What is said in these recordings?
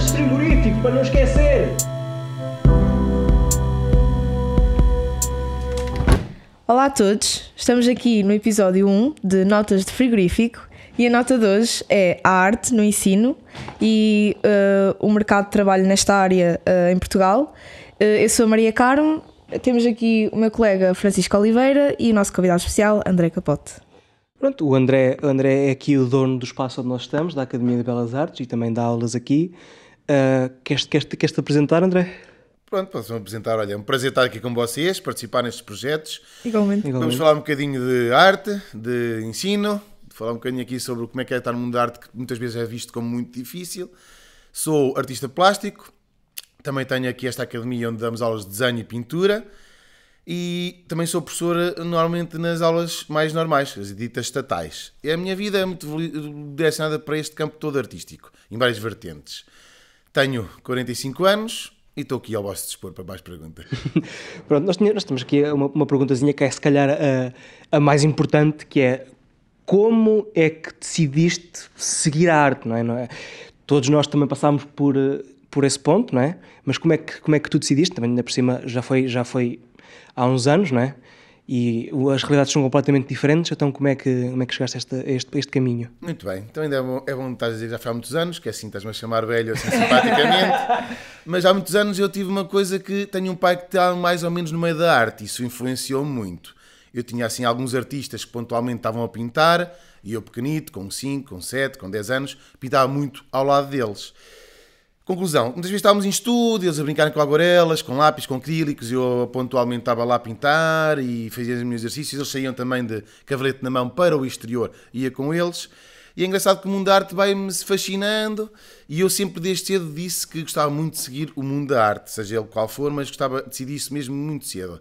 Notas de frigorífico, para não esquecer. Olá a todos, estamos aqui no episódio 1 de Notas de Frigorífico e a nota de hoje é a arte no ensino e o mercado de trabalho nesta área em Portugal. Eu sou a Maria Carmo, temos aqui o meu colega Francisco Oliveira e o nosso convidado especial André Capote. Pronto, o André é aqui o dono do espaço onde nós estamos, da Academia de Belas Artes, e também dá aulas aqui. Queres-te apresentar, André? Pronto, posso-me apresentar. Olha, é um prazer estar aqui com vocês, participar nestes projetos. Igualmente. Vamos falar um bocadinho de arte, de ensino, falar um bocadinho aqui sobre como é que é estar no mundo da arte, que muitas vezes é visto como muito difícil. Sou artista plástico, também tenho aqui esta academia onde damos aulas de desenho e pintura, e também sou professora normalmente nas aulas mais normais, as ditas estatais. E a minha vida é muito direcionada para este campo todo artístico, em várias vertentes. Tenho 45 anos e estou aqui ao vosso dispor para mais perguntas. Pronto, nós temos aqui uma perguntazinha que é se calhar a mais importante, que é: como é que decidiste seguir a arte, não é? Todos nós também passámos por esse ponto, não é? Mas como é que tu decidiste? Também ainda por cima já foi há uns anos, não é? E as realidades são completamente diferentes, então como é que chegaste a este caminho? Muito bem, então ainda é bom estar a dizer que já foi há muitos anos, que assim estás-me a chamar velho assim simpaticamente, mas há muitos anos eu tive uma coisa que tenho um pai que está mais ou menos no meio da arte, isso influenciou-me muito. Eu tinha assim alguns artistas que pontualmente estavam a pintar, e eu pequenito, com 5, com 7, com 10 anos, pintava muito ao lado deles. Conclusão, muitas vezes estávamos em estúdio, eles a brincarem com aguarelas, com lápis, com acrílicos, eu pontualmente estava lá a pintar e fazia os meus exercícios, eles saíam também de cavalete na mão para o exterior, ia com eles. E é engraçado que o mundo da arte vai-me fascinando e eu sempre desde cedo disse que gostava muito de seguir o mundo da arte, seja ele qual for, mas decidi isso mesmo muito cedo.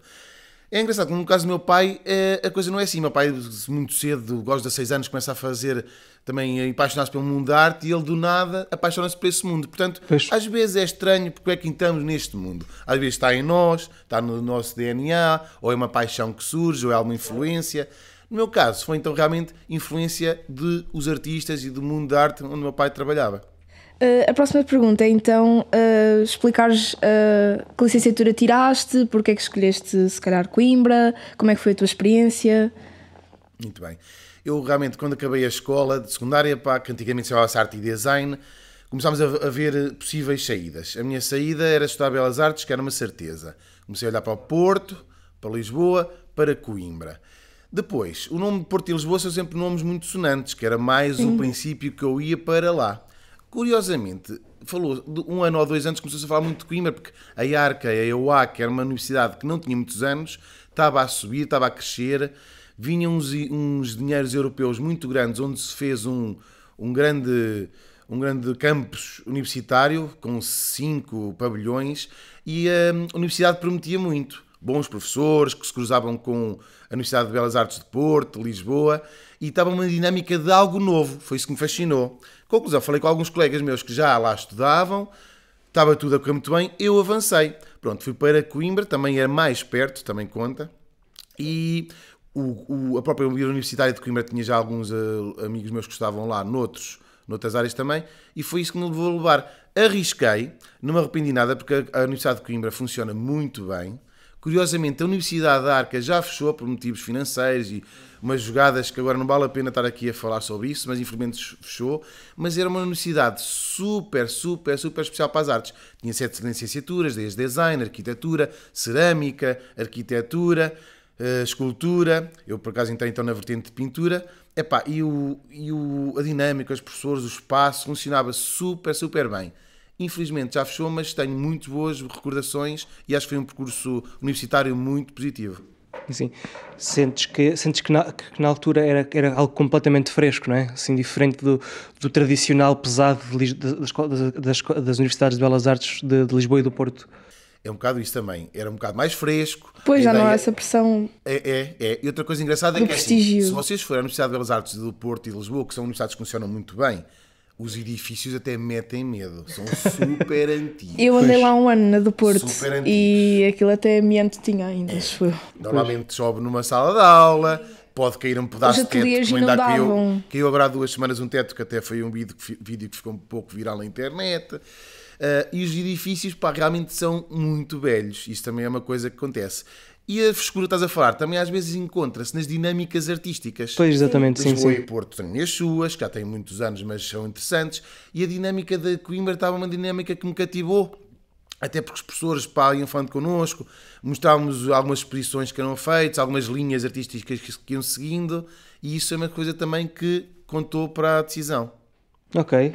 É engraçado que no caso do meu pai a coisa não é assim. Meu pai muito cedo, aos 16 anos, começa a fazer também, apaixonar-se pelo mundo da arte e ele do nada apaixona-se por esse mundo. Portanto, às vezes é estranho porque é que estamos neste mundo. Às vezes está em nós, está no nosso DNA, ou é uma paixão que surge, ou é alguma influência. No meu caso, foi então realmente influência dos artistas e do mundo da arte onde o meu pai trabalhava. A próxima pergunta é então explicares que licenciatura tiraste, porque é que escolheste se calhar Coimbra, como é que foi a tua experiência? Muito bem. Eu realmente quando acabei a escola de secundária, que antigamente se chamava Arte e Design, começámos a ver possíveis saídas. A minha saída era estudar Belas Artes, que era uma certeza. Comecei a olhar para o Porto, para Lisboa, para Coimbra. Depois, o nome de Porto e Lisboa são sempre nomes muito sonantes, que era mais o princípio que eu ia para lá. Curiosamente, falou de 1 ano ou 2 anos, começou-se a falar muito de Coimbra, porque a IARCA, a EUA, que era uma universidade que não tinha muitos anos, estava a subir, estava a crescer, vinham uns dinheiros europeus muito grandes, onde se fez um grande campus universitário, com 5 pavilhões, e a universidade prometia muito. Bons professores que se cruzavam com a Universidade de Belas Artes de Porto, de Lisboa, e estava uma dinâmica de algo novo, foi isso que me fascinou. Conclusão, falei com alguns colegas meus que já lá estudavam, estava tudo a correr muito bem, eu avancei. Pronto, fui para Coimbra, também é mais perto, também conta, e a própria Universidade de Coimbra tinha já alguns amigos meus que estavam lá noutras áreas também, e foi isso que me levou a levar. Arrisquei, não me arrependi nada, porque a Universidade de Coimbra funciona muito bem. Curiosamente, a Universidade da Arca já fechou por motivos financeiros e umas jogadas que agora não vale a pena estar aqui a falar sobre isso, mas infelizmente fechou. Mas era uma universidade super especial para as artes. Tinha 7 licenciaturas, desde design, arquitetura, cerâmica, arquitetura, escultura. Eu, por acaso, entrei então na vertente de pintura. A dinâmica, os professores, o espaço, funcionava super bem. Infelizmente já fechou, mas tenho muito boas recordações e acho que foi um percurso universitário muito positivo. Sim. Sentes que na altura era algo completamente fresco, não é? Assim, diferente do tradicional pesado das Universidades de Belas Artes de Lisboa e do Porto. É um bocado isso também. Era um bocado mais fresco. Pois, já não há essa pressão. E outra coisa engraçada é que prestígio. Assim, se vocês forem à Universidade de Belas Artes do Porto e de Lisboa, que são universidades que funcionam muito bem, os edifícios até metem medo. São super antigos. Eu andei lá um ano na do Porto e aquilo até amianto tinha ainda, acho eu. Normalmente chove numa sala de aula, pode cair um pedaço de teto. Caiu agora há 2 semanas um teto que até foi um vídeo que ficou um pouco viral na internet. E os edifícios, pá, realmente são muito velhos. Isso também é uma coisa que acontece. E a frescura que estás a falar também às vezes encontra-se nas dinâmicas artísticas. Pois, exatamente, sim, Lisboa sim. e Porto têm as suas, que já têm muitos anos, mas são interessantes. E a dinâmica de Coimbra estava uma dinâmica que me cativou. Até porque os professores, pá, iam falando connosco, mostrávamos algumas exposições que eram feitas, algumas linhas artísticas que iam seguindo, e isso é uma coisa também que contou para a decisão. Ok,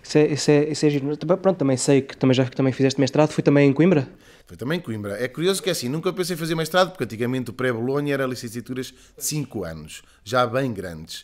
isso é giro. Pronto, também sei que também fizeste mestrado, foi também em Coimbra? Foi também em Coimbra. É curioso que é assim, nunca pensei em fazer mestrado, porque antigamente o pré-Bolonha era licenciaturas de 5 anos, já bem grandes.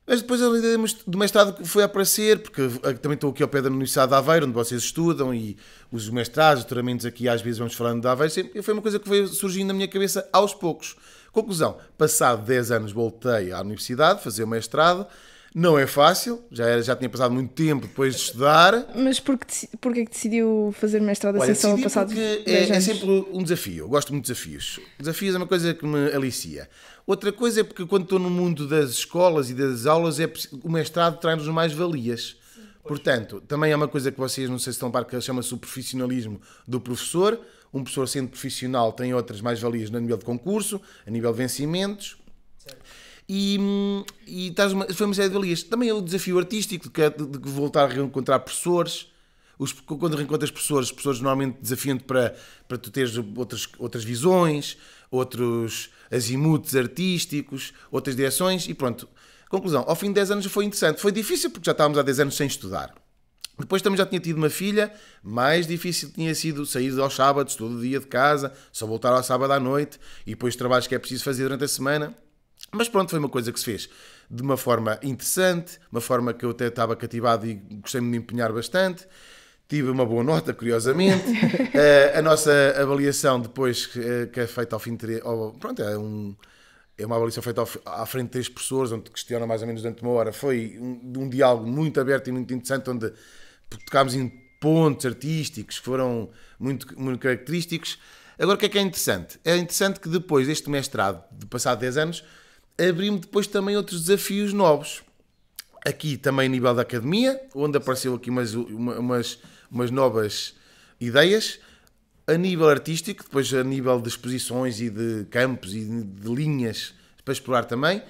Mas depois a ideia do mestrado foi a aparecer, porque também estou aqui ao pé da Universidade de Aveiro, onde vocês estudam, e os mestrados, os doutoramentos aqui, às vezes vamos falando de Aveiro, sempre, foi uma coisa que foi surgindo na minha cabeça aos poucos. Conclusão, passado 10 anos voltei à universidade, fazer o mestrado. Não é fácil, já tinha passado muito tempo depois de estudar. Mas porquê que decidiu fazer mestrado Olha, assim só decidi passados porque 10 é anos? sempre um desafio. Eu gosto muito de desafios. Desafios é uma coisa que me alicia. Outra coisa é porque quando estou no mundo das escolas e das aulas, o mestrado traz-nos mais valias. Portanto, também é uma coisa que vocês, não sei se estão a par, que chama-se o profissionalismo do professor. Um professor sendo profissional tem outras mais-valias no nível de concurso, a nível de vencimentos. E foi uma série de valias. Também é o desafio artístico de voltar a reencontrar professores. Quando reencontras professores, os professores normalmente desafiam-te para tu teres outras visões, outros azimuts artísticos, outras direções e pronto. Conclusão, ao fim de 10 anos foi interessante. Foi difícil porque já estávamos há 10 anos sem estudar. Depois também já tinha tido uma filha, mais difícil tinha sido sair aos sábados, todo o dia de casa, só voltar ao sábado à noite e depois trabalhos que é preciso fazer durante a semana. Mas pronto, foi uma coisa que se fez de uma forma interessante, uma forma que eu até estava cativado e gostei de me empenhar bastante. Tive uma boa nota, curiosamente. A nossa avaliação depois, que é feita ao fim de... Pronto, é uma avaliação feita à frente de 3 professores, onde questionam mais ou menos durante uma hora. Foi um diálogo muito aberto e muito interessante, onde tocámos em pontos artísticos que foram muito, muito característicos. Agora, o que é interessante? É interessante que depois deste mestrado, de passado 10 anos, abrimos depois também outros desafios novos. Aqui também a nível da academia, onde apareceu aqui umas novas ideias. A nível artístico, depois a nível de exposições e de campos e de linhas para explorar também.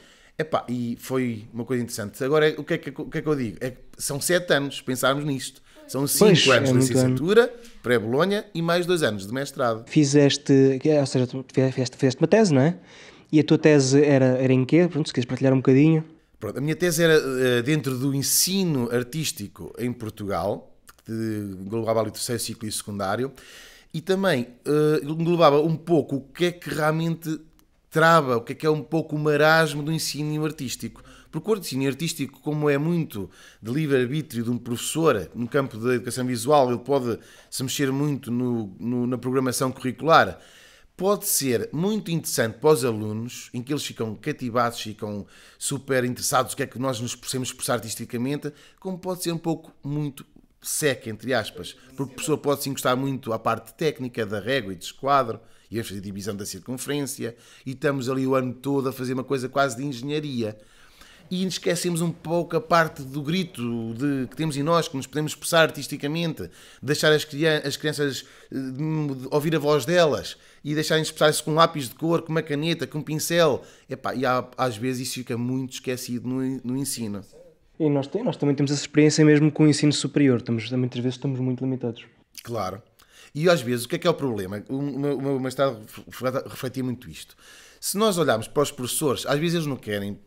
E foi uma coisa interessante. Agora, o que é que eu digo? São 7 anos, pensarmos nisto. São 5 anos de licenciatura, pré-Bolonha, e mais 2 anos de mestrado. Ou seja, tu fizeste uma tese, não é? E a tua tese era em quê? Pronto, se queres partilhar um bocadinho. Pronto, a minha tese era dentro do ensino artístico em Portugal, que englobava ali o terceiro ciclo e secundário, e também englobava um pouco o que é que realmente trava, o que é um pouco o marasmo do ensino artístico. Porque o ensino artístico, como é muito de livre-arbítrio de um professor, no campo da educação visual, ele pode se mexer muito na programação curricular, pode ser muito interessante para os alunos, em que eles ficam cativados, ficam super interessados no que é que nós nos possamos expressar artisticamente, como pode ser um pouco muito seca, entre aspas, porque o professor pode se encostar muito à parte técnica da régua e do esquadro, e vamos fazer divisão da circunferência, e estamos ali o ano todo a fazer uma coisa quase de engenharia. E esquecemos um pouco a parte do grito que temos em nós, que nos podemos expressar artisticamente, deixar as crianças ouvir a voz delas e deixarem expressar-se com um lápis de cor, com uma caneta, com um pincel. E às vezes isso fica muito esquecido no ensino. E nós também temos essa experiência mesmo com o ensino superior. Muitas vezes estamos muito limitados. Claro. E às vezes, o que é o problema? O meu mestrado refletia muito isto. Se nós olharmos para os professores, às vezes eles não querem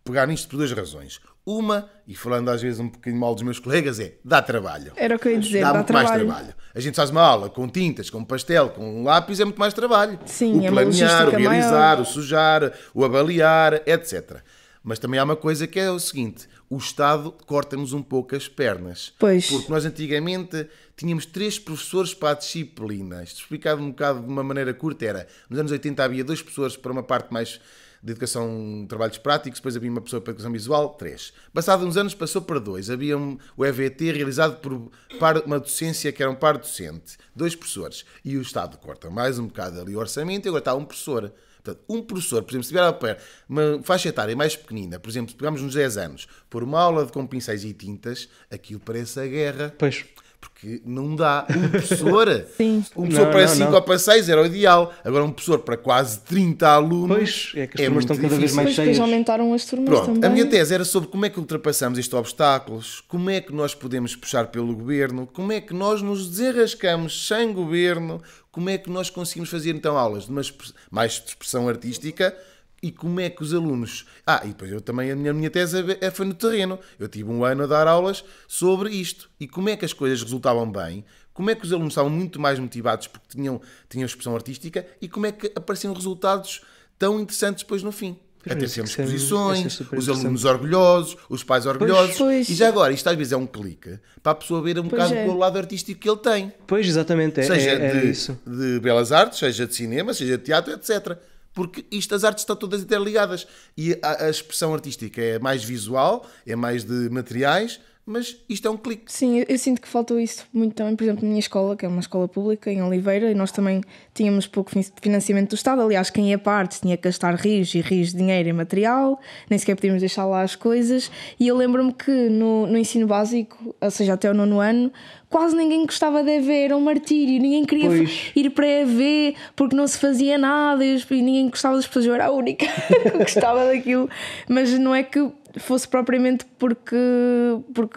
pegar nisto por 2 razões. Uma, e falando às vezes um bocadinho mal dos meus colegas, dá trabalho. Era o que eu ia dizer, dá muito trabalho. mais trabalho. A gente faz uma aula com tintas, com pastel, com um lápis, é muito mais trabalho. Sim, o planear, o realizar, maior. o sujar, o avaliar, etc. Mas também há uma coisa que é o seguinte: o Estado corta-nos um pouco as pernas. Pois. Porque nós antigamente tínhamos 3 professores para a disciplina. Isto explicado um bocado de uma maneira curta era, nos anos 80 havia 2 professores para uma parte mais de educação, trabalhos práticos, depois havia uma pessoa para educação visual, 3. Passados uns anos passou para 2. Havia o EVT realizado por uma docência que era um par docente, 2 professores. E o Estado corta mais um bocado ali o orçamento e agora está um professor. Portanto, um professor, por exemplo, se tiver a pé uma faixa etária mais pequenina, por exemplo, se pegamos nos 10 anos, por uma aula com pincéis e tintas, aquilo parece a guerra. Pois. Porque não dá. Um professor, Sim. um professor Não, para não, 5 não. ou para 6 era o ideal. Agora um professor para quase 30 alunos. Pois, é que as turmas muito estão cada vez difícil. mais Depois cheias. aumentaram as turmas Pronto, também. a minha tese era sobre como é que ultrapassamos estes obstáculos, como é que nós podemos puxar pelo governo, como é que nós nos desenrascamos sem governo, como é que nós conseguimos fazer então aulas de mais de expressão artística e como é que os alunos... e depois eu também, a minha tese foi no terreno. Eu tive um ano a dar aulas sobre isto e como é que as coisas resultavam bem, como é que os alunos estavam muito mais motivados porque tinham expressão artística e como é que apareciam resultados tão interessantes depois no fim. Até temos exposições, os alunos orgulhosos, os pais orgulhosos. Pois. E já agora, isto às vezes é um clique para a pessoa ver um bocado é. o lado artístico que ele tem. Pois, exatamente, Seja isso. de belas artes, seja de cinema, seja de teatro, etc. Porque as artes estão todas interligadas. E a expressão artística é mais visual, é mais de materiais, mas isto é um clique. Sim, eu sinto que faltou isso muito também, por exemplo, na minha escola, que é uma escola pública em Oliveira, e nós também tínhamos pouco financiamento do Estado. Aliás, quem ia para artes tinha que gastar rios e rios de dinheiro em material, nem sequer podíamos deixar lá as coisas. E eu lembro-me que no ensino básico, ou seja, até o 9º ano, quase ninguém gostava de EV, era um martírio, ninguém queria ir para EV porque não se fazia nada e ninguém gostava das pessoas. Eu era a única que gostava daquilo, mas não é que fosse propriamente porque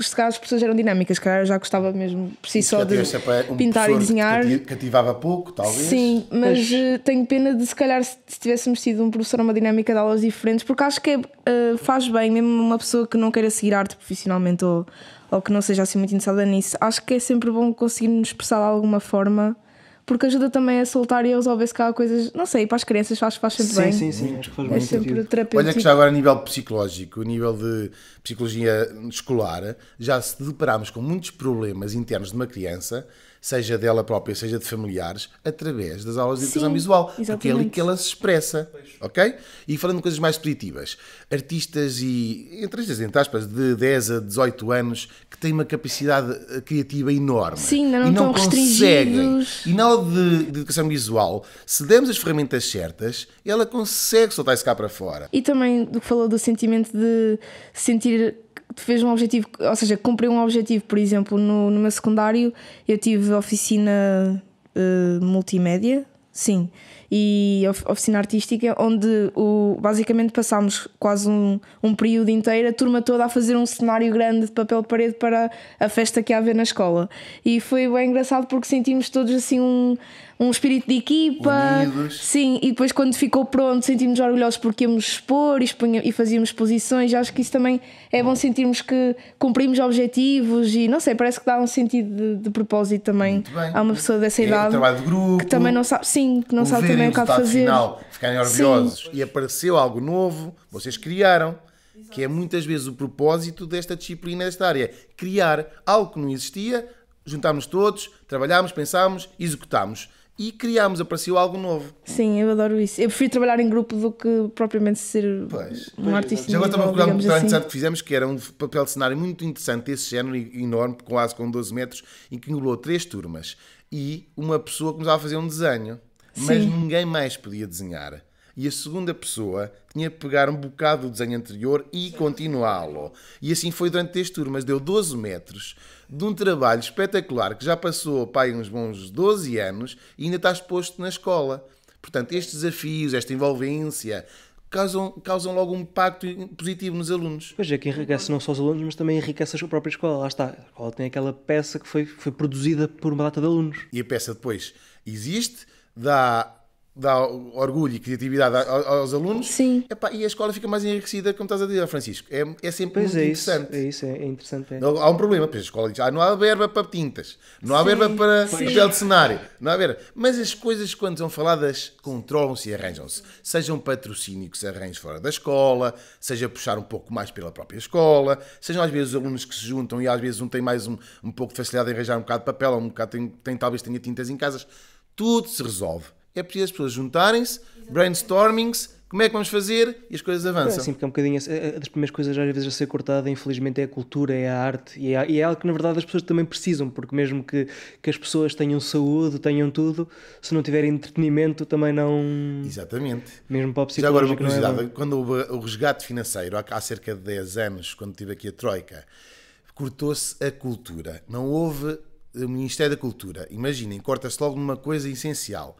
se calhar as pessoas eram dinâmicas, se calhar eu já gostava mesmo por si só de pintar e desenhar. Cativava pouco, talvez. Sim, mas tenho pena de se calhar se tivéssemos tido um professor, uma dinâmica de aulas diferentes, porque acho que faz bem, mesmo uma pessoa que não queira seguir arte profissionalmente ou que não seja assim muito interessada nisso, acho que é sempre bom conseguir nos expressar de alguma forma, porque ajuda também a soltar e a resolver se calhar coisas, não sei, para as crianças faz sempre bem. Sim, faz É bem sempre sentido. terapêutico. Olha que já agora a nível psicológico, a nível de psicologia escolar, já se deparamos com muitos problemas internos de uma criança, seja dela própria, seja de familiares, através das aulas de educação visual. Exatamente. Porque é ali que ela se expressa. Ok? E falando de coisas mais positivas, artistas entre aspas, de 10 a 18 anos que têm uma capacidade criativa enorme. Sim, ainda não e estão conseguem. restringidos. E na aula de educação visual, se dermos as ferramentas certas, ela consegue soltar isso cá para fora. E também do que falou do sentimento de sentir que fez um objetivo, ou seja, cumpriu um objetivo. Por exemplo, no meu secundário eu tive oficina multimédia, sim, e oficina artística, onde basicamente passámos quase um período inteiro, a turma toda a fazer um cenário grande de papel de parede para a festa que ia haver na escola. E foi bem engraçado porque sentimos todos assim um espírito de equipa. Unidos. Sim, e depois quando ficou pronto sentimos orgulhosos porque íamos expor e fazíamos exposições. Acho que isso também é bom, sentirmos que cumprimos objetivos e não sei, parece que dá um sentido de propósito também. Muito bem. Há uma pessoa dessa idade O trabalho de grupo, que também não sabe, sim, que não sabe também o que há de fazer. Final, ficarem orgulhosos e apareceu algo novo, vocês criaram. Que é muitas vezes o propósito desta disciplina, desta área. Criar algo que não existia, juntámos todos, trabalhámos, pensámos, executámos e criámos, apareceu algo novo. Sim, eu adoro isso. Eu prefiro trabalhar em grupo do que propriamente ser um artista. Já agora também um individual, programa muito digamos assim. interessante que fizemos, que era um papel de cenário muito interessante desse género, enorme, quase com 12 metros, em que englobou 3 turmas. E uma pessoa começava a fazer um desenho, mas ninguém mais podia desenhar. E a segunda pessoa tinha que pegar um bocado do desenho anterior e continuá-lo. E assim foi durante 3 turmas. Deu 12 metros de um trabalho espetacular que já passou para uns bons 12 anos e ainda está exposto na escola. Portanto, estes desafios, esta envolvência, causam logo um impacto positivo nos alunos. Pois é, que enriquece não só os alunos, mas também enriquece a própria escola. Lá está, a escola tem aquela peça que foi produzida por uma data de alunos. E a peça depois existe, dá orgulho e criatividade aos alunos. Sim. Epá, e a escola fica mais enriquecida, como estás a dizer, Francisco. É sempre muito interessante. É interessante. Há um problema, pois a escola diz, não há verba para tintas, não há verba para papel de cenário, não há verba. Mas as coisas, quando são faladas, controlam-se e arranjam-se. Seja um patrocínio que se arranje fora da escola, seja puxar um pouco mais pela própria escola, sejam às vezes os alunos que se juntam e às vezes um tem mais um pouco de facilidade em arranjar um bocado de papel, ou um bocado talvez tenha tintas em casas. Tudo se resolve. É preciso as pessoas juntarem-se, brainstormings, como é que vamos fazer e as coisas avançam. É assim, porque é um bocadinho das primeiras coisas às vezes a ser cortada, infelizmente, é a cultura, é a arte e é algo que na verdade as pessoas também precisam, porque mesmo que as pessoas tenham saúde, tenham tudo, se não tiverem entretenimento também não... Exatamente. Mesmo para o Já agora uma psicológico não é curiosidade, quando houve o resgate financeiro, há cerca de 10 anos, quando tive aqui a Troika, cortou-se a cultura. Não houve o Ministério da Cultura, imaginem, corta-se logo numa coisa essencial.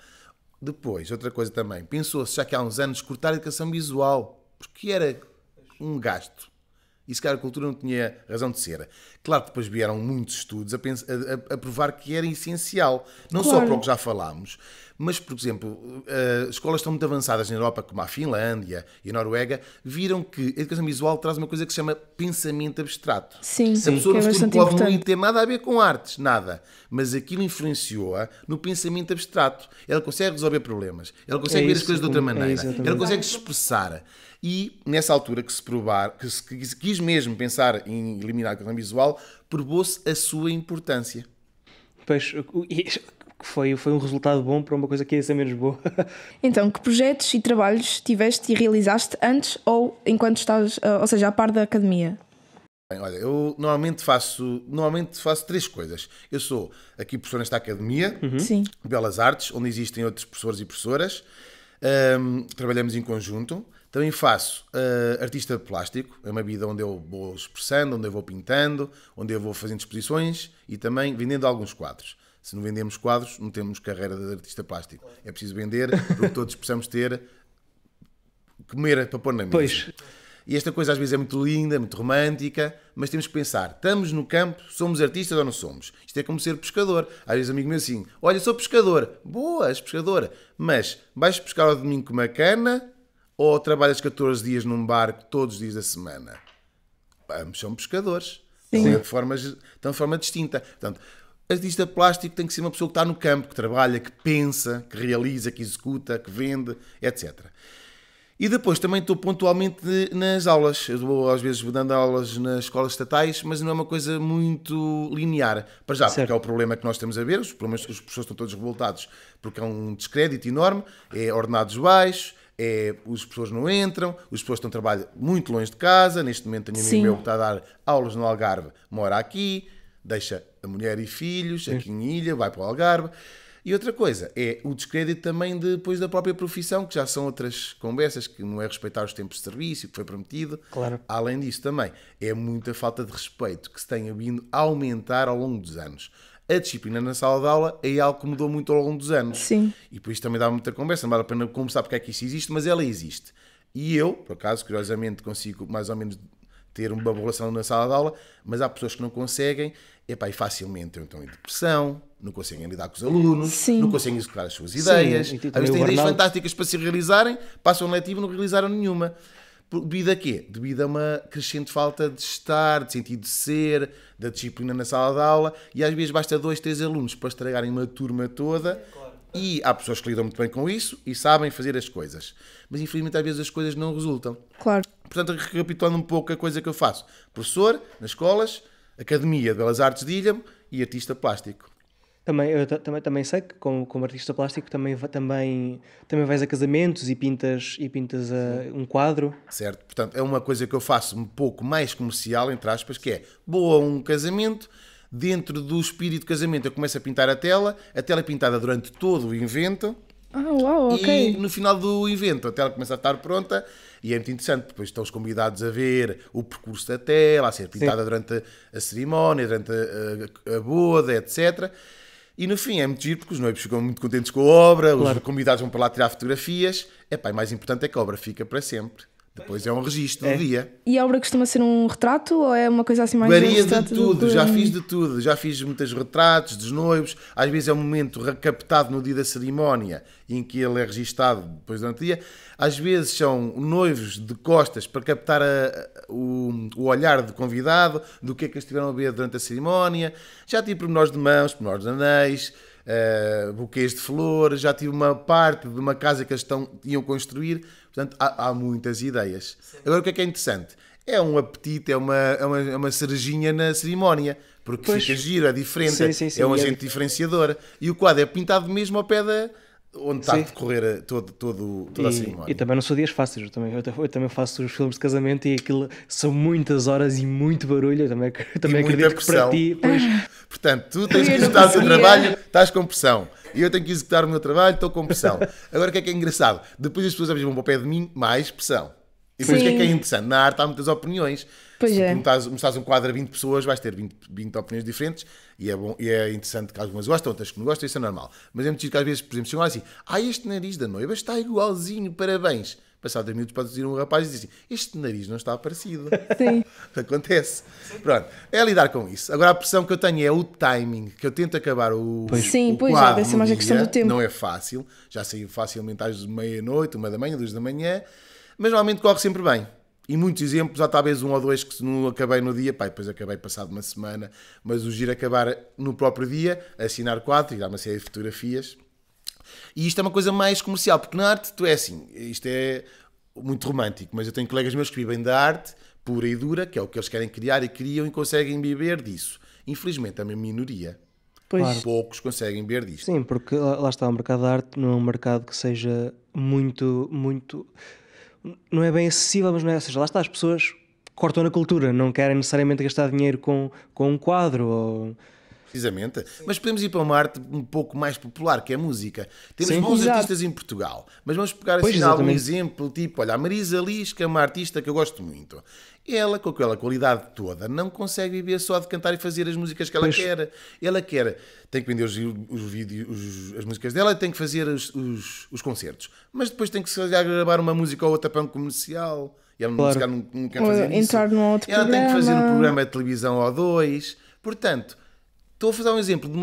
Depois, outra coisa também, pensou-se já que há uns anos cortar a educação visual, porque era um gasto. E se calhar a cultura não tinha razão de ser. Claro que depois vieram muitos estudos a provar que era essencial. Não só para o que já falámos, mas, por exemplo, escolas estão muito avançadas na Europa, como a Finlândia e a Noruega, viram que a educação visual traz uma coisa que se chama pensamento abstrato. Sim, A pessoa que é no futuro bastante pode não importante. ter nada a ver com artes, nada. Mas aquilo influenciou-a no pensamento abstrato. Ela consegue resolver problemas. Ela consegue ver as isso, coisas de outra maneira. exatamente. Ela consegue se expressar. E nessa altura que se quis mesmo pensar em eliminar a educação visual, provou-se a sua importância. Pois, foi um resultado bom para uma coisa que ia ser menos boa. Então, que projetos e trabalhos tiveste e realizaste antes ou enquanto estás, ou seja, a par da academia? Bem, olha, eu normalmente faço 3 coisas. Eu sou aqui professor nesta academia Sim. de Belas Artes, onde existem outros professores e professoras. Trabalhamos em conjunto. Também faço artista plástico, é uma vida onde eu vou expressando, onde eu vou pintando, onde eu vou fazendo exposições e também vendendo alguns quadros. Se não vendemos quadros, não temos carreira de artista plástico. É preciso vender, porque todos precisamos ter comer para pôr na mesa. Pois. E esta coisa às vezes é muito linda, muito romântica, mas temos que pensar, estamos no campo, somos artistas ou não somos? Isto é como ser pescador. Às vezes amigo meu assim, olha, sou pescador. Boa, és pescadora. Mas vais pescar ao domingo com uma cana ou trabalhas 14 dias num barco todos os dias da semana? Ambos são pescadores. Sim. Estão de forma distinta. Portanto, artista plástico tem que ser uma pessoa que está no campo, que trabalha, que pensa, que realiza, que executa, que vende, etc. E depois também estou pontualmente nas aulas. Eu vou às vezes dando aulas nas escolas estatais, mas não é uma coisa muito linear. Para já, Certo. porque é o problema que nós temos a ver, os professores estão todos revoltados porque é um descrédito enorme, é ordenados baixos, os professores não entram, os professores estão a trabalhar muito longe de casa. Neste momento tenho um amigo Sim. meu que está a dar aulas no Algarve, mora aqui, deixa a mulher e filhos aqui em Ilha, vai para o Algarve. E outra coisa é o descrédito também depois da própria profissão, que já são outras conversas, que não é respeitar os tempos de serviço que foi prometido. Claro. Além disso também, é muita falta de respeito que se tenha vindo a aumentar ao longo dos anos. A disciplina na sala de aula é algo que mudou muito ao longo dos anos. Sim. E por isso também dá muita conversa, não vale a pena conversar porque é que isso existe, mas ela existe. E eu, por acaso, curiosamente, consigo mais ou menos ter uma boa relação na sala de aula, mas há pessoas que não conseguem, e facilmente entram em depressão, não conseguem lidar com os alunos, Sim. não conseguem executar as suas ideias, e às também vezes o têm ideias burnout. fantásticas para se realizarem, passam um letivo e não realizaram nenhuma. Devido a quê? Devido a uma crescente falta de estar, de sentido de ser, da disciplina na sala de aula, e às vezes basta 2, 3 alunos para estragarem uma turma toda. E há pessoas que lidam muito bem com isso e sabem fazer as coisas. Mas infelizmente às vezes as coisas não resultam. Claro. Portanto, recapitulando um pouco a coisa que eu faço. Professor, nas escolas, Academia de Belas Artes de Ilhamo e artista plástico. Também sei que como artista plástico também vais a casamentos e pintas um quadro. Certo? Portanto, é uma coisa que eu faço um pouco mais comercial, entre aspas, que é boa um casamento. Dentro do espírito do casamento eu começo a pintar a tela é pintada durante todo o evento. Uau, ok. E no final do evento a tela começa a estar pronta e é muito interessante. Depois estão os convidados a ver o percurso da tela, a ser pintada durante a cerimónia, durante a boda, etc. E no fim é muito giro porque os noivos ficam muito contentes com a obra, os convidados vão para lá tirar fotografias. E mais importante é que a obra fica para sempre. Depois é um registro do dia. E a obra costuma ser um retrato ou é uma coisa assim mais Varia de retrato do tudo, que- já fiz de tudo. Já fiz muitos retratos dos noivos. Às vezes é um momento recaptado no dia da cerimónia em que ele é registado depois durante o dia. Às vezes são noivos de costas para captar o olhar do convidado, do que é que eles estiveram a ver durante a cerimónia. Já tive pormenores de mãos, pormenores de anéis, buquês de flores. Já tive uma parte de uma casa que eles iam construir. Portanto, há muitas ideias. Agora, o que é interessante? É um apetite, é uma cerejinha na cerimónia, porque Pois. fica giro, é diferente, Sim, é um e é agente diferenciador. E o quadro é pintado mesmo ao pé onde está a Sim. decorrer toda a cerimónia. E também não são dias fáceis. Eu também faço os filmes de casamento e aquilo são muitas horas e muito barulho. Eu também muita acredito que para pressão. ti, pois, Portanto, tu tens que Eu não executar o teu conseguia. trabalho, estás com pressão. E eu tenho que executar o meu trabalho, estou com pressão. Agora, o que é engraçado? Depois as pessoas às vezes vão para o pé de mim, mais pressão. E depois o que é Sim. interessante? Na arte há muitas opiniões. Pois Se é. mostrares um quadro a 20 pessoas, vais ter 20 opiniões diferentes e é bom, e é interessante que algumas gostam, outras que não gostam, isso é normal. Mas é muito giro que às vezes, por exemplo, chegam lá assim, este nariz da noiva está igualzinho, parabéns. Passado 10 minutos pode dizer um rapaz e dizer assim, este nariz não está parecido. Sim. Acontece. Pronto, é lidar com isso. Agora a pressão que eu tenho é o timing, que eu tento acabar Sim, o pois, quadro deve ser no mais a dia. questão do tempo. Não é fácil, já saio facilmente às meia-noite, 1 da manhã, 2 da manhã, mas normalmente corre sempre bem. E muitos exemplos, há talvez 1 ou 2 que se não acabei no dia, depois acabei passado uma semana, mas o giro acabar no próprio dia, assinar quadro, tirar uma série de fotografias. E isto é uma coisa mais comercial, porque na arte tu é assim, isto é muito romântico, mas eu tenho colegas meus que vivem da arte pura e dura, que é o que eles querem criar e criam e conseguem viver disso. Infelizmente é uma minoria. Pois. Claro. Poucos conseguem ver disto. Sim, porque lá está, o mercado da arte não é um mercado que seja muito, não é bem acessível, mas não é, ou seja, lá está, as pessoas cortam na cultura, não querem necessariamente gastar dinheiro com um quadro ou... Precisamente. Mas podemos ir para uma arte um pouco mais popular, que é a música. Temos Sim. bons Exato. artistas em Portugal, mas vamos pegar Pois, assim algum exatamente. exemplo, tipo, olha, a Marisa Liz, que é uma artista que eu gosto muito. Ela, com aquela qualidade toda, não consegue viver só de cantar e fazer as músicas que ela Pois. quer. Ela quer, tem que vender os vídeos, as músicas dela, tem que fazer os concertos. Mas depois tem que se calhar gravar uma música ou outra para um comercial. E ela Claro. se calhar não quer Ou fazer isso. entrar num outro Ela tem que fazer um programa. programa de televisão ou 2. Portanto, estou a fazer um exemplo de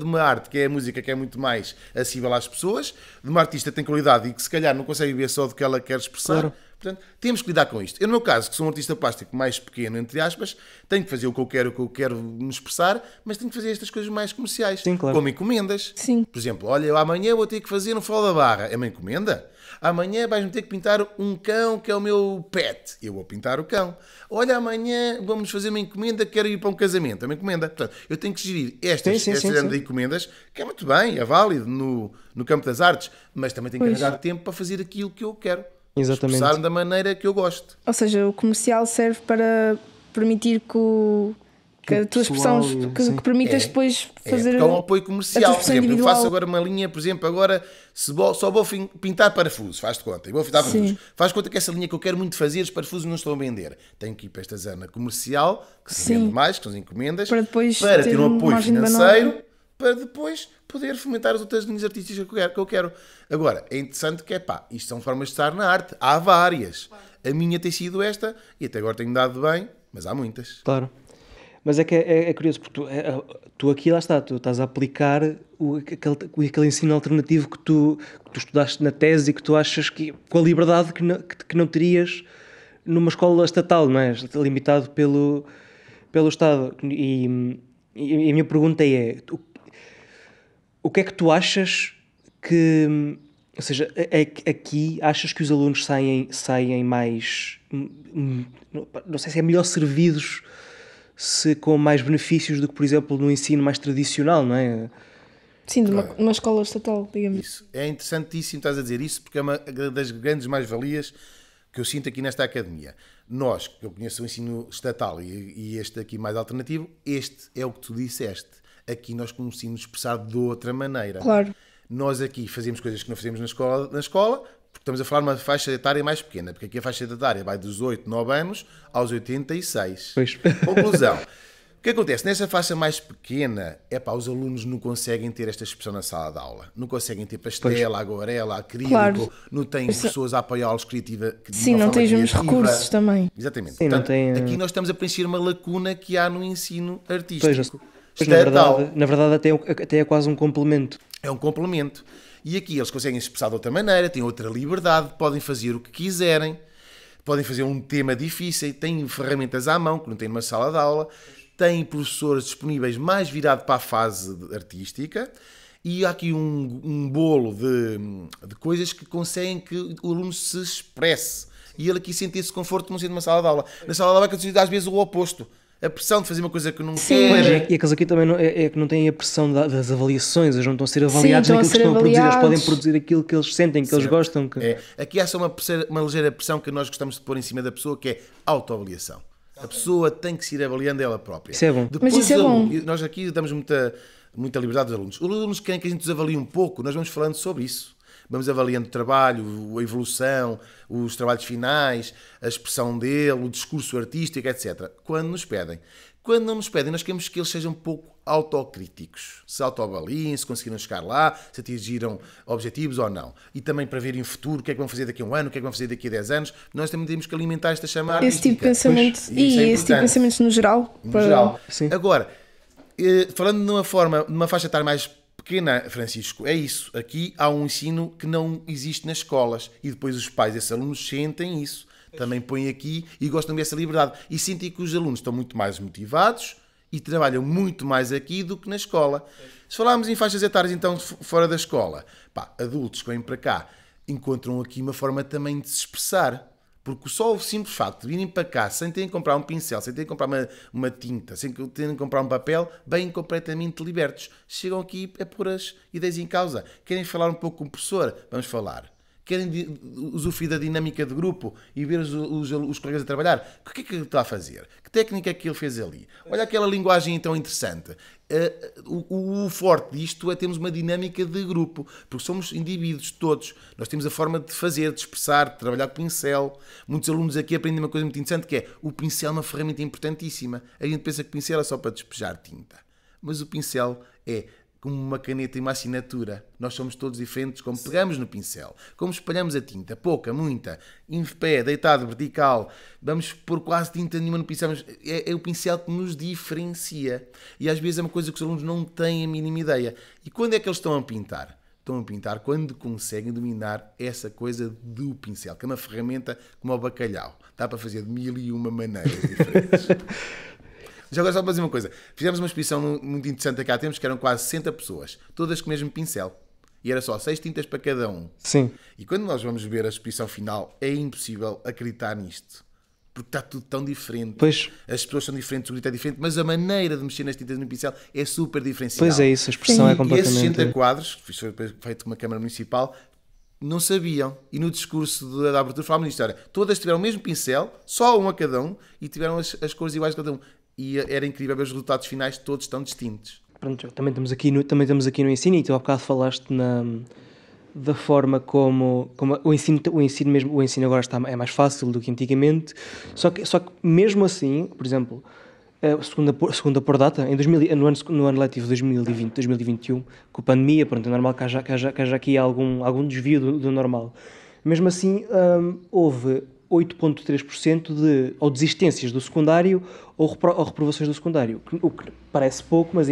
uma arte que é a música, que é muito mais acessível às pessoas, de uma artista que tem qualidade e que se calhar não consegue ver só do que ela quer expressar. Claro. Portanto, temos que lidar com isto. Eu, no meu caso, que sou um artista plástico mais pequeno, entre aspas, tenho que fazer o que eu quero me expressar, mas tenho que fazer estas coisas mais comerciais. Sim, claro. Como encomendas. Sim. Por exemplo, olha, eu amanhã vou ter que fazer um Fórum da Barra. É uma encomenda? Amanhã vais-me ter que pintar um cão que é o meu pet. Eu vou pintar o cão. Olha, amanhã vamos fazer uma encomenda que quero ir para um casamento. É uma encomenda. Portanto, eu tenho que gerir estas Sim. género de encomendas, que é muito bem, é válido no campo das artes, mas também tenho que Pois. arranjar tempo para fazer aquilo que eu quero. Exatamente. Expressar da maneira que eu gosto. Ou seja, o comercial serve para permitir que a tua expressão, pessoal, que sim. permitas depois fazer Porque há um apoio a comercial. tua Por expressão exemplo, eu individual. faço agora uma linha, por exemplo, agora só vou pintar parafusos, faz-te conta. Eu vou pintar parafusos. Sim. Faz conta que essa linha que eu quero muito fazer, os parafusos não estão a vender. Tenho que ir para esta zona comercial, que se Sim. vende mais, que são as encomendas, Para depois para ter ter um uma apoio margem de financeiro, manobra. para depois poder fomentar as outras linhas artísticas que eu quero. Agora, é interessante que isto são formas de estar na arte. Há várias. A minha tem sido esta, e até agora tenho dado bem, mas há muitas. Claro. Mas é que é curioso, porque tu aqui, lá está, tu estás a aplicar aquele ensino alternativo que tu estudaste na tese e que tu achas que, com a liberdade que não terias numa escola estatal, não é? Limitado pelo Estado. E a minha pergunta é, o que é que tu achas que... Ou seja, aqui achas que os alunos saem mais... Não sei se é melhor servidos... se com mais benefícios do que, por exemplo, no ensino mais tradicional, não é? Sim, de uma escola estatal, digamos. Isso. É interessantíssimo estás a dizer isso, porque é uma das grandes mais-valias que eu sinto aqui nesta academia. Nós, que eu conheço o ensino estatal e este aqui mais alternativo, este é o que tu disseste. Aqui nós conseguimos expressar de outra maneira. Claro. Nós aqui fazemos coisas que não fazemos na escola, porque estamos a falar de uma faixa etária mais pequena, porque aqui a faixa etária vai dos 8, 9 anos aos 86. Pois. Conclusão. O que acontece? Nessa faixa mais pequena, os alunos não conseguem ter esta expressão na sala de aula. Não conseguem ter pastela, aguarela, acrílico, Claro. não têm pessoas a apoiá-los criativa. Sim, não tens os mesmos recursos também. Exatamente. Sim, não Portanto, tem, aqui nós estamos a preencher uma lacuna que há no ensino artístico. Pois, Estatal. na verdade até é quase um complemento. É um complemento. E aqui eles conseguem se expressar de outra maneira, têm outra liberdade, podem fazer o que quiserem, podem fazer um tema difícil, têm ferramentas à mão, que não têm numa sala de aula, têm professores disponíveis mais virado para a fase artística, e há aqui um bolo de coisas que conseguem que o aluno se expresse. E ele aqui sente esse conforto não sendo numa sala de aula. Na sala de aula é que às vezes o oposto. A pressão de fazer uma coisa que não Sim. Pois, quer. e aqueles aqui também é que não têm a pressão das avaliações, eles não estão a ser avaliados estão a naquilo que ser estão a produzir, eles avaliados. podem produzir aquilo que eles sentem, que eles gostam. Aqui há só uma ligeira pressão que nós gostamos de pôr em cima da pessoa, que é autoavaliação. A pessoa tem que se ir avaliando ela própria. Isso é bom. Depois, Mas isso é os bom. alunos- Nós aqui damos muita liberdade aos alunos. Os alunos querem que a gente os avalie um pouco, nós vamos falando sobre isso. Vamos avaliando o trabalho, a evolução, os trabalhos finais, a expressão dele, o discurso artístico, etc. Quando nos pedem. Quando não nos pedem, nós queremos que eles sejam um pouco autocríticos. Se autoavaliem, se conseguiram chegar lá, se atingiram objetivos ou não. E também para verem o futuro, o que é que vão fazer daqui a um ano, o que é que vão fazer daqui a 10 anos. Nós também temos que alimentar esta chama Esse artística. tipo de pensamento esse tipo de pensamentos no geral. No geral. Sim. Agora, falando numa faixa etária mais pequena, Francisco, é isso. Aqui há um ensino que não existe nas escolas e depois os pais desses alunos sentem isso. Também põem aqui e gostam dessa liberdade. E sentem que os alunos estão muito mais motivados e trabalham muito mais aqui do que na escola. Se falarmos em faixas etárias, então, fora da escola, adultos que vêm para cá encontram aqui uma forma também de se expressar. Porque só o simples facto de virem para cá sem terem que comprar um pincel, sem terem que comprar uma tinta, sem terem que comprar um papel, bem completamente libertos. Chegam aqui a pôr as ideias em causa. Querem falar um pouco com o professor? Vamos falar. Querem usufruir da dinâmica de grupo e ver os colegas a trabalhar? O que é que ele está a fazer? Que técnica é que ele fez ali? Olha aquela linguagem tão interessante. O forte disto é termos uma dinâmica de grupo, porque somos indivíduos todos. Nós temos a forma de fazer, de expressar, de trabalhar com o pincel. Muitos alunos aqui aprendem uma coisa muito interessante, que é o pincel é uma ferramenta importantíssima. A gente pensa que o pincel é só para despejar tinta. Mas o pincel é como uma caneta e uma assinatura. Nós somos todos diferentes, como pegamos no pincel, como espalhamos a tinta, pouca, muita, em pé, deitado, vertical, vamos pôr quase tinta nenhuma no pincel, mas é o pincel que nos diferencia. E às vezes é uma coisa que os alunos não têm a mínima ideia. E quando é que eles estão a pintar? Estão a pintar quando conseguem dominar essa coisa do pincel, que é uma ferramenta como o bacalhau. Dá para fazer de 1001 maneiras diferentes. Já agora só para dizer uma coisa. Fizemos uma exposição muito interessante aqui há tempos, que eram quase 60 pessoas, todas com o mesmo pincel. E era só 6 tintas para cada um. Sim. E quando nós vamos ver a exposição final, é impossível acreditar nisto. Porque está tudo tão diferente. Pois. As pessoas são diferentes, o grito é diferente, mas a maneira de mexer nas tintas no pincel é super diferencial. Pois é isso, a expressão é completamente... E esses 60 quadros, que foi feito com uma Câmara Municipal, não sabiam. E no discurso da abertura falámos nisto. Todas tiveram o mesmo pincel, só um a cada um, e tiveram as cores iguais a cada um. E era incrível ver os resultados finais, todos tão distintos. Pronto, também estamos aqui no ensino, e tu há bocado falaste da forma como o ensino agora é mais fácil do que antigamente, só que mesmo assim, por exemplo, segundo a Pordata, no ano letivo 2020-2021, com a pandemia, pronto, é normal que haja aqui algum desvio do normal. Mesmo assim, houve 8,3% de ou desistências do secundário ou reprovações do secundário, o que parece pouco, mas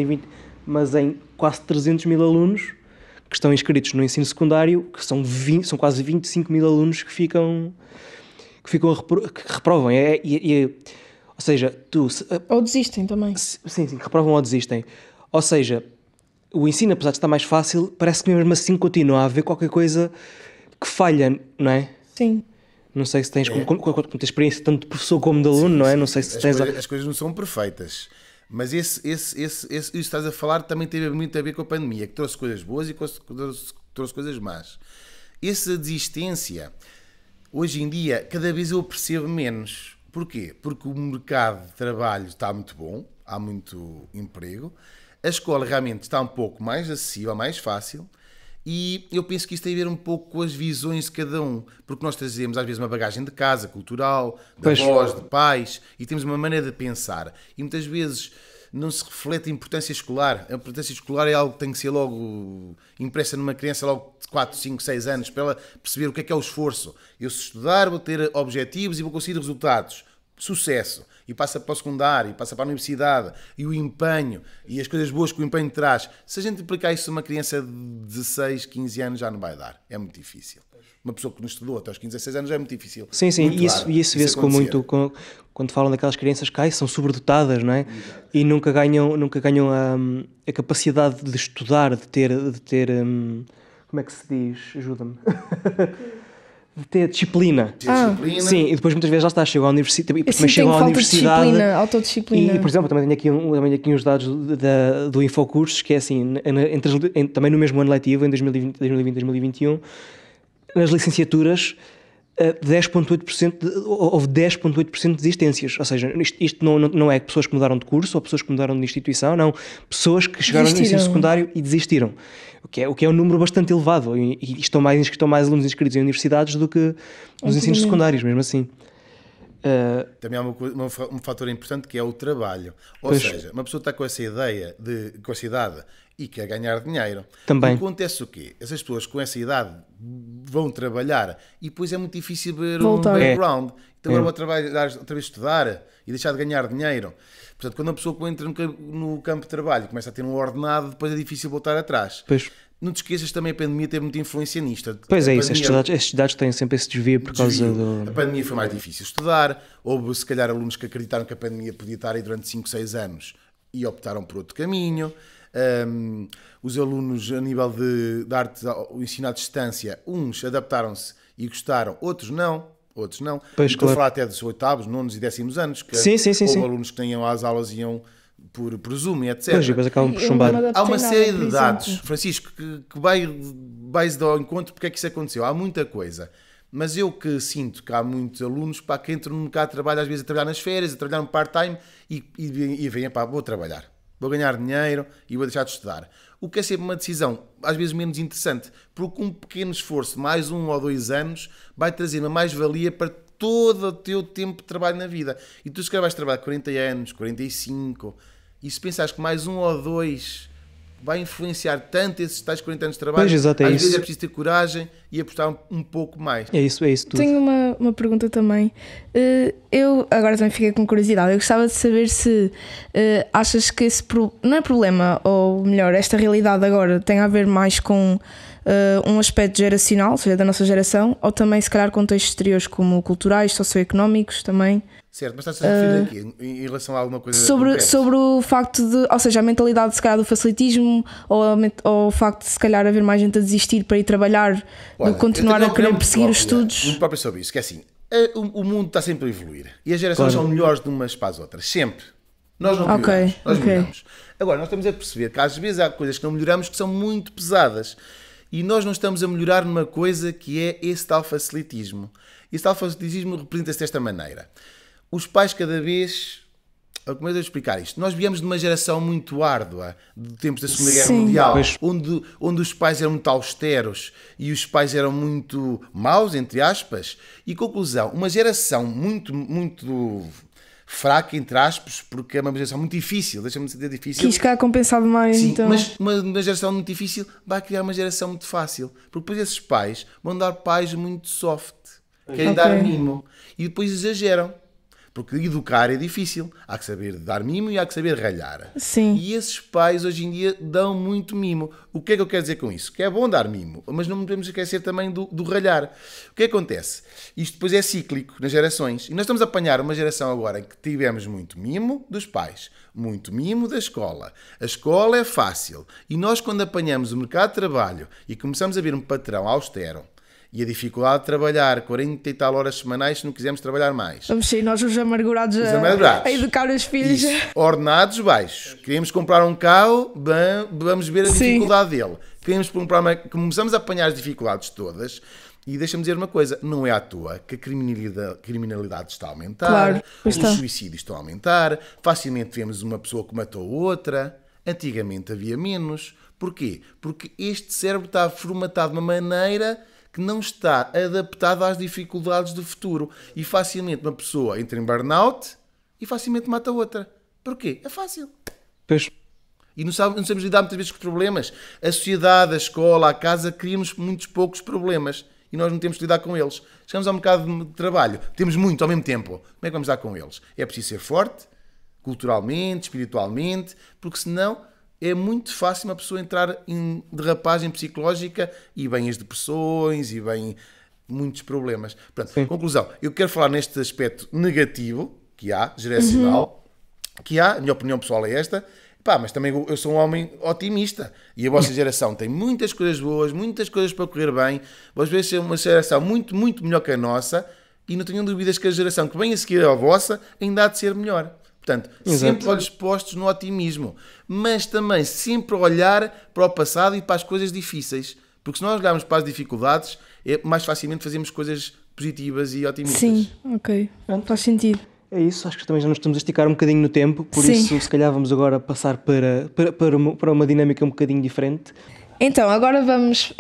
em quase 300 mil alunos que estão inscritos no ensino secundário, que são quase 25 mil alunos que reprovam. Ou seja, ou desistem também. Sim, reprovam ou desistem. Ou seja, o ensino, apesar de estar mais fácil, parece que mesmo assim continua a haver qualquer coisa que falha, não é? Sim. Não sei se tens como experiência tanto de professor como de aluno, não é? Não sei se tens... As coisas não são perfeitas. Mas isso que estás a falar também teve muito a ver com a pandemia, que trouxe coisas boas e trouxe coisas más. Essa desistência, hoje em dia, cada vez eu percebo menos. Porquê? Porque o mercado de trabalho está muito bom, há muito emprego, a escola realmente está um pouco mais acessível, mais fácil, e eu penso que isto tem a ver um pouco com as visões de cada um, porque nós trazemos às vezes uma bagagem de casa, cultural, de avós, de pais, e temos uma maneira de pensar, e muitas vezes não se reflete a importância escolar. A importância escolar é algo que tem que ser logo impressa numa criança logo de 4, 5, 6 anos, para ela perceber o que é o esforço. Eu, se estudar, vou ter objetivos e vou conseguir resultados. Sucesso. E passa para o secundário, e passa para a universidade, e o empenho, e as coisas boas que o empenho traz. Se a gente aplicar isso a uma criança de 16, 15 anos, já não vai dar. É muito difícil. Uma pessoa que não estudou até aos 15, 16 anos já é muito difícil. Sim, e isso vê-se com muito... Quando falam daquelas crianças que são sobredotadas, não é? E nunca ganham a capacidade de estudar, de ter como é que se diz? Ajuda-me. De ter disciplina. Sim, e depois muitas vezes lá chegam à universidade, mas chegam à universidade. Disciplina, autodisciplina. E, por exemplo, também tenho aqui uns dados do Infocursos, que é assim, também no mesmo ano letivo, em 2020-2021, nas licenciaturas, houve 10,8% de desistências. Ou seja, isto não é pessoas que mudaram de curso ou pessoas que mudaram de instituição, não. Pessoas que chegaram no ensino secundário e desistiram. O que é um número bastante elevado. E estão mais alunos inscritos em universidades do que nos ensinos secundários, mesmo assim. Também há um fator importante que é o trabalho. Ou seja, uma pessoa está com essa ideia, com essa idade, e quer ganhar dinheiro. Também. Acontece o quê? Essas pessoas com essa idade vão trabalhar e depois é muito difícil ver voltar. Um background. Então agora vou trabalhar, outra vez estudar e deixar de ganhar dinheiro. Portanto, quando a pessoa entra no campo de trabalho começa a ter um ordenado, depois é difícil voltar atrás. Pois. Não te esqueças também a pandemia teve muita influência nisto. Pois é, isso, estes dados têm sempre esse desvio por causa do... A pandemia foi mais difícil estudar, houve se calhar alunos que acreditaram que a pandemia podia estar aí durante 5, 6 anos e optaram por outro caminho. Os alunos a nível de arte, o ensino à distância, uns adaptaram-se e gostaram, outros não. Pois, estou a falar até dos 8º, 9º e 10º anos, que sim. houve alunos que tinham as aulas e iam por Zoom e etc. Pois, depois acabam por chumbar. Há uma série de dados, Francisco, que vais ao encontro porque é que isso aconteceu. Há muita coisa. Mas eu que sinto que há muitos alunos que entram no mercado de trabalho, às vezes a trabalhar nas férias, a trabalhar no part-time e vêm, vou trabalhar. Vou ganhar dinheiro e vou deixar de estudar. O que é sempre uma decisão, às vezes menos interessante, porque um pequeno esforço, mais 1 ou 2 anos, vai trazer uma mais-valia para todo o teu tempo de trabalho na vida. E tu se calhar vais trabalhar 40 anos, 45, e se pensares que mais 1 ou 2 vai influenciar tanto esses tais 40 anos de trabalho, pois, exato, às vezes é preciso ter coragem e apostar um pouco mais. É isso tudo. Tenho uma pergunta também. Eu agora também fiquei com curiosidade. Eu gostava de saber se achas que esse não é problema, ou melhor, esta realidade agora tem a ver mais com um aspecto geracional, ou seja, da nossa geração, ou também se calhar contextos exteriores como culturais, socioeconómicos também. Certo, mas estás a referir aqui em relação a alguma coisa sobre o facto de, ou seja, a mentalidade se calhar do facilitismo, ou o facto de se calhar haver mais gente a desistir para ir trabalhar, do continuar a querer perseguir os estudos. Muito próprio sobre isso, que é assim, o mundo está sempre a evoluir e as gerações são melhores de umas para as outras, sempre. Nós não melhoramos, nós melhoramos. Agora, nós estamos a perceber que às vezes há coisas que não melhoramos que são muito pesadas e nós não estamos a melhorar numa coisa que é esse tal facilitismo. Esse tal facilitismo representa-se desta maneira. Os pais cada vez... Como é que eu explicar isto? Nós viemos de uma geração muito árdua, de tempos da Segunda Guerra Mundial, onde os pais eram muito austeros e os pais eram muito maus, entre aspas. E conclusão, uma geração muito fraca, entre aspas, porque é uma geração muito difícil, deixa-me dizer difícil. Quis cá compensar mais, sim, então. Mas uma geração muito difícil vai criar uma geração muito fácil. Porque depois esses pais vão dar pais muito soft, querem dar mimo e depois exageram. Porque educar é difícil. Há que saber dar mimo e há que saber ralhar. Sim. E esses pais hoje em dia dão muito mimo. O que é que eu quero dizer com isso? Que é bom dar mimo, mas não podemos esquecer também do ralhar. O que acontece? Isto depois é cíclico nas gerações. E nós estamos a apanhar uma geração agora em que tivemos muito mimo dos pais, muito mimo da escola. A escola é fácil. E nós, quando apanhamos o mercado de trabalho e começamos a ver um patrão austero, e a dificuldade de trabalhar 40 e tal horas semanais se não quisermos trabalhar mais. Vamos ser nós os amargurados a educar os filhos. Isso. Ordenados baixos. Queremos comprar um carro, vamos ver a dificuldade dele. Queremos comprar começamos a apanhar as dificuldades todas e deixa-me dizer uma coisa, não é à toa que a criminalidade está a aumentar, claro, os suicídios estão a aumentar, facilmente vemos uma pessoa que matou outra, antigamente havia menos. Porquê? Porque este cérebro está formatado de uma maneira que não está adaptado às dificuldades do futuro. E facilmente uma pessoa entra em burnout e facilmente mata outra. Porquê? É fácil. Pois. E não sabemos lidar muitas vezes com problemas. A sociedade, a escola, a casa, criamos muitos poucos problemas. E nós não temos que lidar com eles. Chegamos ao mercado de trabalho, temos muito ao mesmo tempo. Como é que vamos lidar com eles? É preciso ser forte, culturalmente, espiritualmente, porque senão... é muito fácil uma pessoa entrar em derrapagem psicológica e vem as depressões e vem muitos problemas. Portanto, conclusão, eu quero falar neste aspecto negativo que há, geracional, que há, a minha opinião pessoal é esta, mas também eu sou um homem otimista e a vossa geração tem muitas coisas boas, muitas coisas para correr bem, vós veem ser uma geração muito, muito melhor que a nossa e não tenham dúvidas que a geração que vem a seguir à vossa ainda há de ser melhor. Portanto, sempre olhos postos no otimismo, mas também sempre olhar para o passado e para as coisas difíceis. Porque se nós olharmos para as dificuldades, mais facilmente fazemos coisas positivas e otimistas. Sim, ok. Faz sentido. É isso, acho que também já nos estamos a esticar um bocadinho no tempo, por Sim. isso se calhar vamos agora passar para uma dinâmica um bocadinho diferente. Então, agora vamos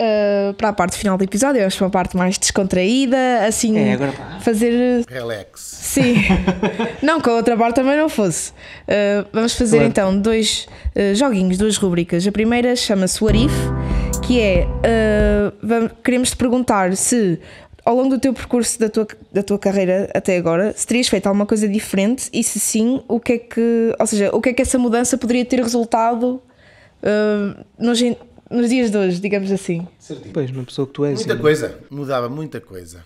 para a parte final do episódio. Vamos para a parte mais descontraída, assim, Agora pá. fazer... Relax. Sim. Não, que a outra parte também não fosse. Vamos fazer Claro. então dois joguinhos, duas rubricas. A primeira chama-se What If, que é, queremos te perguntar se ao longo do teu percurso da tua carreira até agora, se terias feito alguma coisa diferente e se sim, o que é que essa mudança poderia ter resultado nos dias de hoje, digamos assim. Pois, uma pessoa que tu és. Muita coisa, mudava muita coisa.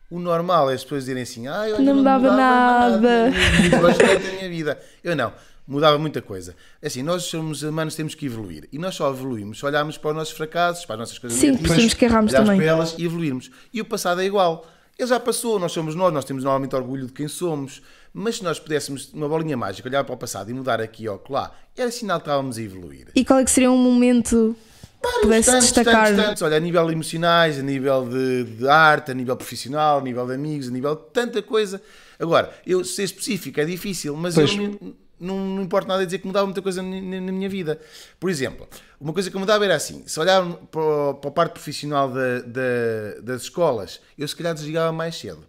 O normal é as pessoas dizerem assim, olha, Não mudava nada. Gostei da minha vida. Eu não, mudava muita coisa. É assim, nós somos humanos, temos que evoluir. E nós só evoluímos se olharmos para os nossos fracassos, para as nossas coisas Sim, negativas, percebemos que erramos olharmos também. para elas e evoluirmos. E o passado é igual. Ele já passou, nós somos nós temos normalmente orgulho de quem somos. Mas se nós pudéssemos, uma bolinha mágica, olhar para o passado e mudar aqui ou lá, era sinal que estávamos a evoluir. E qual é que seria um momento que pudesse destacar? Tantos. Olha, a nível emocionais, a nível de arte, a nível profissional, a nível de amigos, a nível de tanta coisa. Agora, eu ser específico é difícil, mas Pois. eu não importa nada dizer que mudava muita coisa na minha vida. Por exemplo, uma coisa que eu mudava era assim, se olhar para a parte profissional das escolas, eu se calhar desligava mais cedo.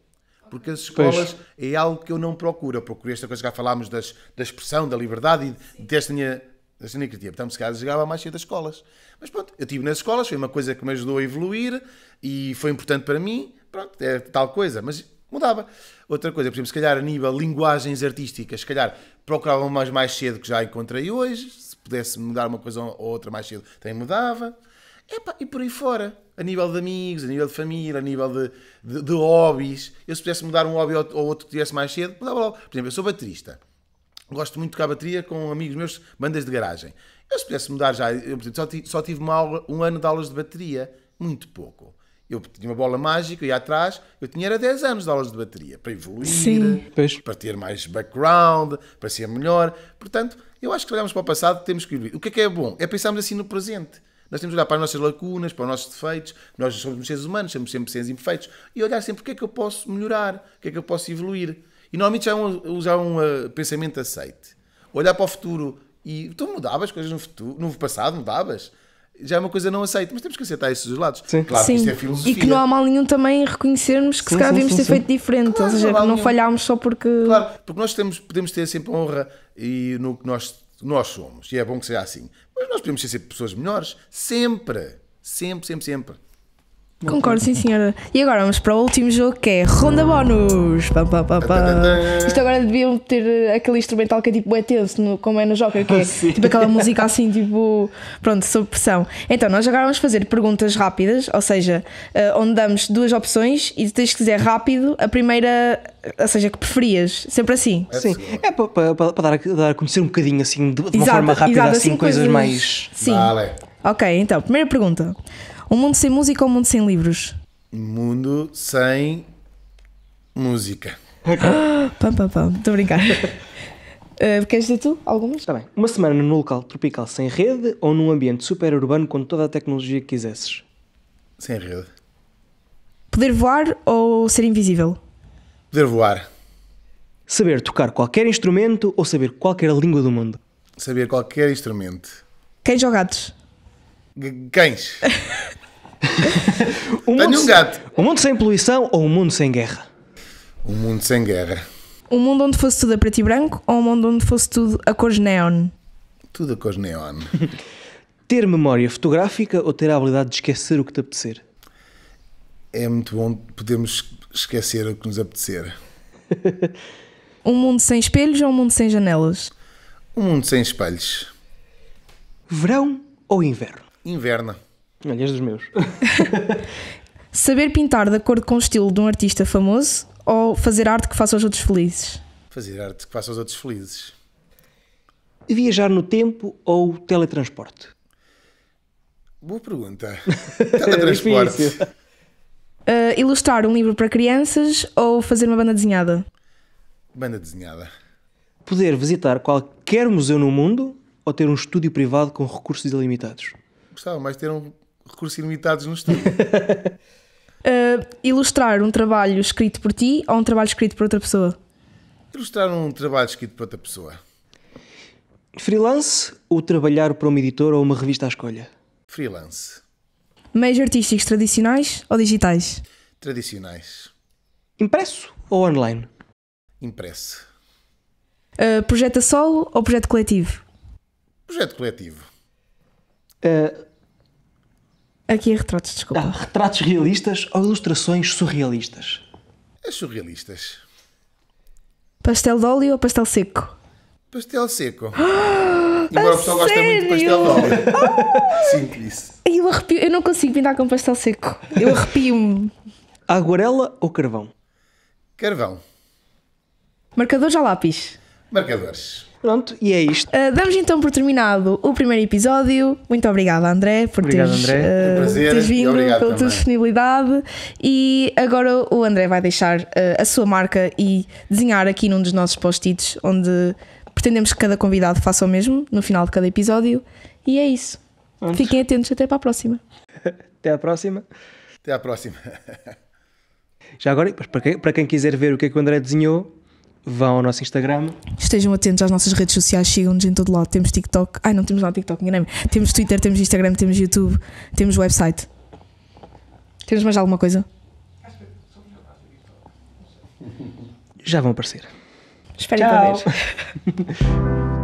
Porque as escolas é algo que eu não procuro. Eu procuro esta coisa que já falámos da expressão, da liberdade e desta linha criativa. Então, se calhar desligava mais cedo das escolas. Mas pronto, eu estive nas escolas, foi uma coisa que me ajudou a evoluir e foi importante para mim. Pronto, é tal coisa, mas mudava. Outra coisa, por exemplo, se calhar a nível linguagens artísticas, se calhar procurava mais cedo que já encontrei hoje. Se pudesse mudar uma coisa ou outra mais cedo, também mudava. E por aí fora, a nível de amigos, a nível de família, a nível de hobbies, eu se pudesse mudar um hobby ou outro que tivesse mais cedo, mudava logo. Por exemplo, eu sou baterista, gosto muito de tocar bateria com amigos meus, bandas de garagem. Eu se pudesse mudar já, eu por exemplo, só tive um ano de aulas de bateria, muito pouco. Eu tinha uma bola mágica, ia atrás, eu tinha era 10 anos de aulas de bateria, para evoluir, Sim. Pois. para ter mais background, para ser melhor. Portanto, eu acho que olhamos para o passado, temos que evoluir. O que é bom? É pensarmos assim no presente. Nós temos que olhar para as nossas lacunas, para os nossos defeitos. Nós somos seres humanos, somos sempre seres imperfeitos. E olhar sempre o que é que eu posso melhorar, o que é que eu posso evoluir. E normalmente já é um pensamento aceite. Olhar para o futuro e tu mudavas coisas no futuro, no passado mudavas. Já é uma coisa não aceita, mas temos que aceitar esses dois lados. Sim. Claro que Sim. isto é filosofia. E que não há mal nenhum também em reconhecermos que se Sim, calhar sim, devíamos sim, ter sim. feito diferente. Claro, Ou seja, não há que mal não nenhum. falhámos só porque. Claro, porque nós podemos ter sempre honra e no que nós somos. E é bom que seja assim. Mas nós podemos ser sempre pessoas melhores. Sempre. Sempre. Concordo, sim senhora. E agora vamos para o último jogo que é Ronda Bónus. Pam, pam, pam, pam. Isto agora deviam ter aquele instrumental que é tipo é tenso, como é no Joker, que é tipo aquela música assim, tipo, pronto, sob pressão. Então, nós agora vamos fazer perguntas rápidas, ou seja, onde damos duas opções e tu tens que dizer rápido a primeira, ou seja, que preferias. Sempre assim. Sim, é para dar a conhecer um bocadinho assim, de uma Exato, forma rápida, exato, assim, coisas mais. Sim. Vale. Ok, então, primeira pergunta. Um mundo sem música ou um mundo sem livros? Mundo sem música. Pam, pam, pam. Estou a brincar. Queres dizer tu? Algumas? Está bem. Uma semana num local tropical sem rede ou num ambiente super urbano com toda a tecnologia que quisesses? Sem rede. Poder voar ou ser invisível? Poder voar. Saber tocar qualquer instrumento ou saber qualquer língua do mundo? Saber qualquer instrumento. Cães ou gatos? Cães. Um Tenho mundo um gato. Um mundo sem poluição ou um mundo sem guerra? Um mundo sem guerra. Um mundo onde fosse tudo a preto e branco ou um mundo onde fosse tudo a cores neon? Tudo a cores neon. Ter memória fotográfica ou ter a habilidade de esquecer o que te apetecer? É muito bom podermos esquecer o que nos apetecer. Um mundo sem espelhos ou um mundo sem janelas? Um mundo sem espelhos. Verão ou inverno? Inverno. Olha, és dos meus. Saber pintar de acordo com o estilo de um artista famoso ou fazer arte que faça os outros felizes? Fazer arte que faça os outros felizes. Viajar no tempo ou teletransporte? Boa pergunta. Teletransporte. Difícil. Ilustrar um livro para crianças ou fazer uma banda desenhada? Banda desenhada. Poder visitar qualquer museu no mundo ou ter um estúdio privado com recursos ilimitados? Gostava mais de ter recursos ilimitados no estúdio. Ilustrar um trabalho escrito por ti ou um trabalho escrito por outra pessoa? Ilustrar um trabalho escrito por outra pessoa. Freelance ou trabalhar para uma editora ou uma revista à escolha? Freelance. Meios artísticos tradicionais ou digitais? Tradicionais. Impresso ou online? Impresso. Projeto a solo ou projeto coletivo? Projeto coletivo. Aqui é retratos, desculpa. Retratos realistas ou ilustrações surrealistas? As surrealistas. Pastel de óleo ou pastel seco? Pastel seco. Embora o pessoal goste muito de pastel de óleo. Sinto isso. Eu arrepio, eu não consigo pintar com pastel seco. Eu arrepio-me. Aguarela ou carvão? Carvão. Marcadores ou lápis? Marcadores. Pronto, e é isto. Damos então por terminado o primeiro episódio. Muito obrigada, André, por Obrigado, teres, André. Foi um prazer teres e vindo, obrigado pela tua também. disponibilidade. E agora o André vai deixar a sua marca e desenhar aqui num dos nossos post-its, onde pretendemos que cada convidado faça o mesmo no final de cada episódio. E é isso. Pronto. Fiquem atentos, até para a próxima. Até à próxima. Até à próxima. Já agora, para quem quiser ver o que é que o André desenhou, vão ao nosso Instagram. Estejam atentos às nossas redes sociais, sigam-nos em todo lado. Temos TikTok. Ai, não temos lá TikTok, enganei-me. Temos Twitter, temos Instagram, temos YouTube, temos website. Temos mais alguma coisa? Já vão aparecer. Espero ir para ver.